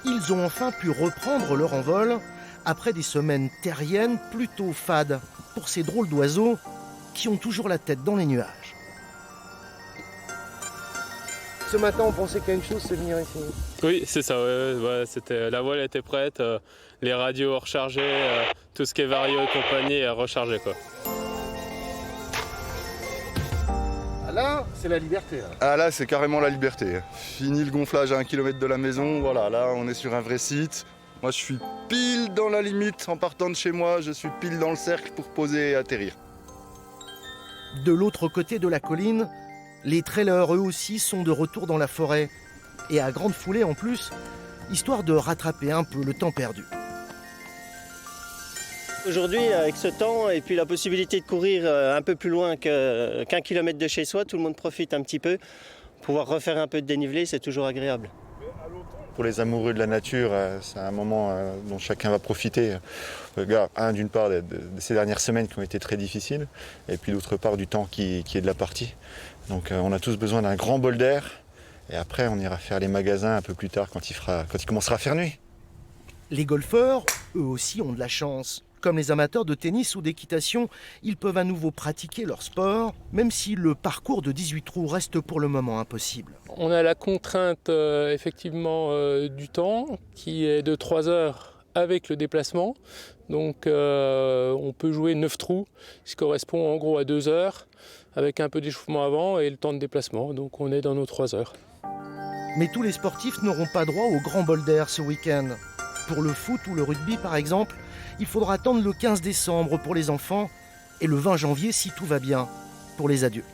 Ils ont enfin pu reprendre leur envol après des semaines terriennes plutôt fades pour ces drôles d'oiseaux qui ont toujours la tête dans les nuages. Ce matin, on pensait qu'il y a une chose, c'est venir ici. Oui, c'est ça, la voile était prête, les radios rechargées, tout ce qui est vario et compagnie rechargé, quoi. Ah là, c'est la liberté. Là. Ah là, c'est carrément la liberté. Fini le gonflage à 1 km de la maison, voilà, là on est sur un vrai site. Moi je suis pile dans la limite en partant de chez moi, je suis pile dans le cercle pour poser et atterrir. De l'autre côté de la colline, les trailers eux aussi sont de retour dans la forêt. Et à grande foulée en plus, histoire de rattraper un peu le temps perdu. Aujourd'hui, avec ce temps et puis la possibilité de courir un peu plus loin qu'un kilomètre de chez soi, tout le monde profite un petit peu. Pouvoir refaire un peu de dénivelé, c'est toujours agréable. Pour les amoureux de la nature, c'est un moment dont chacun va profiter. D'une part de ces dernières semaines qui ont été très difficiles, et puis d'autre part du temps qui est de la partie. Donc on a tous besoin d'un grand bol d'air, et après on ira faire les magasins un peu plus tard quand il commencera à faire nuit. Les golfeurs, eux aussi, ont de la chance. Comme les amateurs de tennis ou d'équitation, ils peuvent à nouveau pratiquer leur sport, même si le parcours de 18 trous reste pour le moment impossible. On a la contrainte effectivement du temps qui est de 3 heures avec le déplacement. Donc on peut jouer 9 trous, ce qui correspond en gros à 2 heures avec un peu d'échauffement avant et le temps de déplacement. Donc on est dans nos 3 heures. Mais tous les sportifs n'auront pas droit au grand bol d'air ce week-end. Pour le foot ou le rugby par exemple, il faudra attendre le 15 décembre pour les enfants et le 20 janvier si tout va bien pour les adultes.